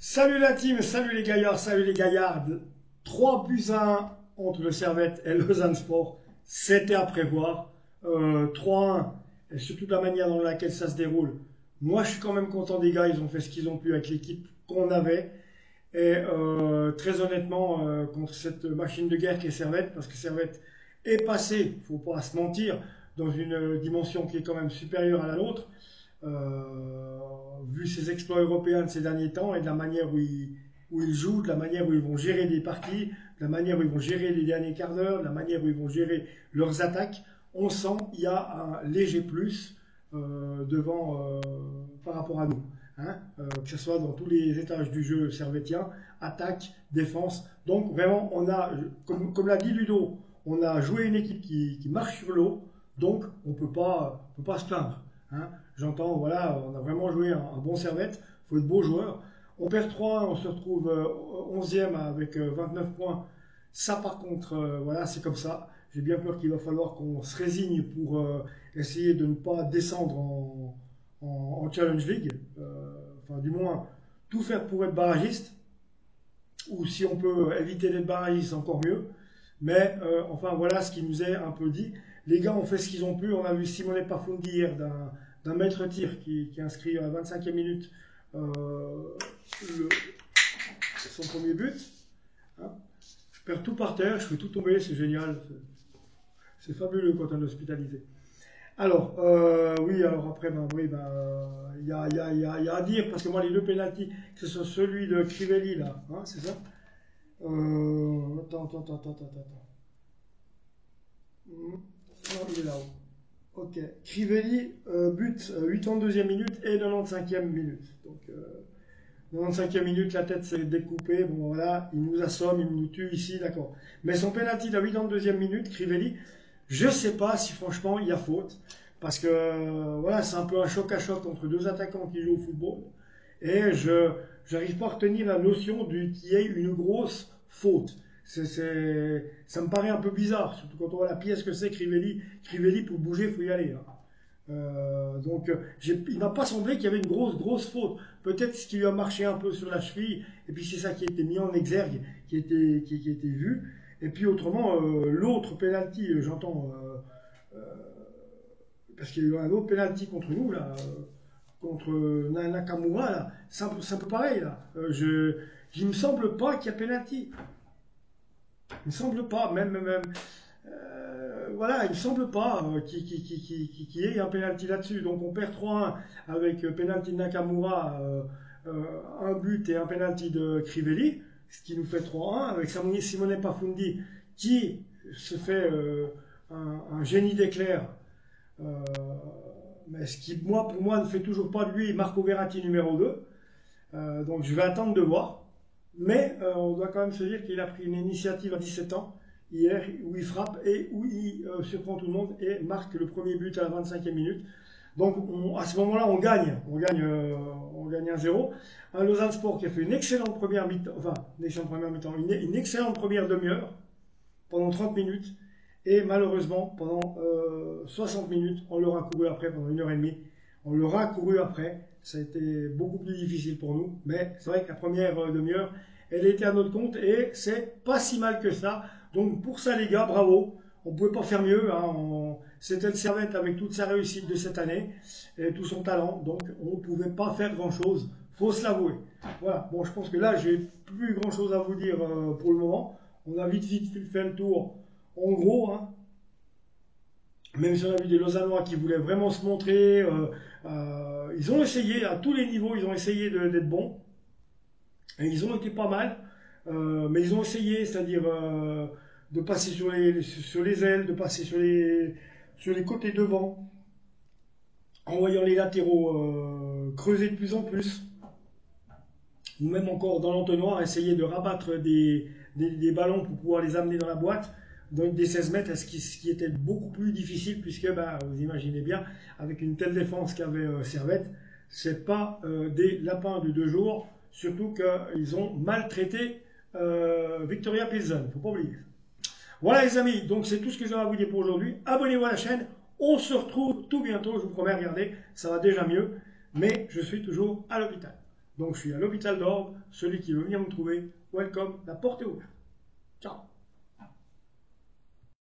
Salut la team, salut les gaillards, salut les gaillardes. 3 buts à 1 entre le Servette et le Lausanne Sport. C'était à prévoir. 3-1, et surtout la manière dans laquelle ça se déroule. Moi, je suis quand même content des gars. Ils ont fait ce qu'ils ont pu avec l'équipe qu'on avait. Et très honnêtement, contre cette machine de guerre qui est Servette, parce que Servette est passé, il ne faut pas se mentir, dans une dimension qui est quand même supérieure à la nôtre. Vu ses exploits européens de ces derniers temps et de la manière où ils jouent, de la manière où ils vont gérer des parties, de la manière où ils vont gérer les derniers quarts d'heure, de la manière où ils vont gérer leurs attaques, on sent qu'il y a un léger plus devant par rapport à nous. Hein, que ce soit dans tous les étages du jeu servettien, attaque, défense. Donc vraiment, on a, comme l'a dit Ludo, on a joué une équipe qui marche sur l'eau, donc on ne peut pas se plaindre. Hein. J'entends, voilà, on a vraiment joué un bon Servette, il faut être beau joueur. On perd 3-1, on se retrouve 11e avec 29 points. Ça par contre, voilà, c'est comme ça. J'ai bien peur qu'il va falloir qu'on se résigne pour essayer de ne pas descendre en Challenge League. Enfin, du moins, tout faire pour être barragiste. Ou si on peut éviter d'être barragiste, encore mieux. Mais enfin, voilà ce qui nous est un peu dit. Les gars ont fait ce qu'ils ont pu. On a vu Simone Pafundi hier d'un maître tir qui inscrit à la 25e minute son premier but. Hein, je perds tout par terre, je fais tout tomber, c'est génial. C'est fabuleux quand on est hospitalisé. Alors, oui, alors après, il y a à dire, parce que moi, les deux pénaltys, que ce soit celui de Crivelli, là, hein, c'est ça attends. Non, il est là-haut. Ok. Crivelli, but 82e minute et 95e minute. Donc, 95e minute, la tête s'est découpée. Bon, voilà, il nous assomme, il nous tue ici, d'accord. Mais son penalty de la 82e minute, Crivelli, je ne sais pas si franchement il y a faute. Parce que, voilà, c'est un peu un choc à choc entre deux attaquants qui jouent au football. Et je n'arrive pas à retenir la notion qu'il y ait une grosse faute. Ça me paraît un peu bizarre, surtout quand on voit la pièce que c'est Crivelli. Crivelli, pour bouger, il faut y aller. Hein. Donc, il m'a pas semblé qu'il y avait une grosse faute. Peut-être ce qui lui a marché un peu sur la cheville, et puis c'est ça qui a été mis en exergue, qui a été vu. Et puis autrement, l'autre penalty, j'entends, parce qu'il y a eu un autre penalty contre nous, là, contre Nakamura, là, c'est un peu pareil. Là. Il ne me semble pas qu'il y a penalty. Il ne me semble pas, même voilà, il ne me semble pas qu'il y ait un penalty là-dessus. Donc on perd 3-1 avec penalty de Nakamura, un but et un penalty de Crivelli, ce qui nous fait 3-1, avec Simone Pafundi qui se fait un génie d'éclair. Mais ce qui, pour moi, ne fait toujours pas de lui Marco Verratti numéro 2. Donc je vais attendre de voir. Mais on doit quand même se dire qu'il a pris une initiative à 17 ans hier où il frappe et où il surprend tout le monde et marque le premier but à la 25e minute. Donc à ce moment-là, on gagne 1-0. Un Lausanne Sport qui a fait une excellente première mi-temps, enfin une excellente première demi-heure pendant 30 minutes et malheureusement pendant 60 minutes, on leur a couru après pendant 1h30. On leur a couru après. Ça a été beaucoup plus difficile pour nous, mais c'est vrai que la première demi-heure, elle était à notre compte et c'est pas si mal que ça. Donc pour ça les gars, bravo. On ne pouvait pas faire mieux. Hein. C'était le Servette avec toute sa réussite de cette année et tout son talent. Donc on ne pouvait pas faire grand-chose. Faut se l'avouer. Voilà. Bon, je pense que là, j'ai plus grand-chose à vous dire pour le moment. On a vite fait le tour. En gros, hein, même si on a vu des Lausannois qui voulaient vraiment se montrer, ils ont essayé, à tous les niveaux, ils ont essayé d'être bons. Et ils ont été pas mal, mais ils ont essayé, c'est-à-dire de passer sur les ailes, de passer sur les côtés devant, en voyant les latéraux creuser de plus en plus. Ou même encore dans l'entonnoir, essayer de rabattre des ballons pour pouvoir les amener dans la boîte. Donc des 16 mètres, ce qui était beaucoup plus difficile puisque vous imaginez bien, avec une telle défense qu'avait Servette, c'est pas des lapins de 2 jours, surtout qu'ils ont maltraité Victoria Pilsen, faut pas oublier. Voilà les amis, donc c'est tout ce que j'ai à vous dire pour aujourd'hui. Abonnez-vous à la chaîne, on se retrouve tout bientôt, je vous promets, regardez, ça va déjà mieux, mais je suis toujours à l'hôpital. Donc je suis à l'hôpital d'Orbe, celui qui veut venir me trouver, welcome, la porte est ouverte. Ciao.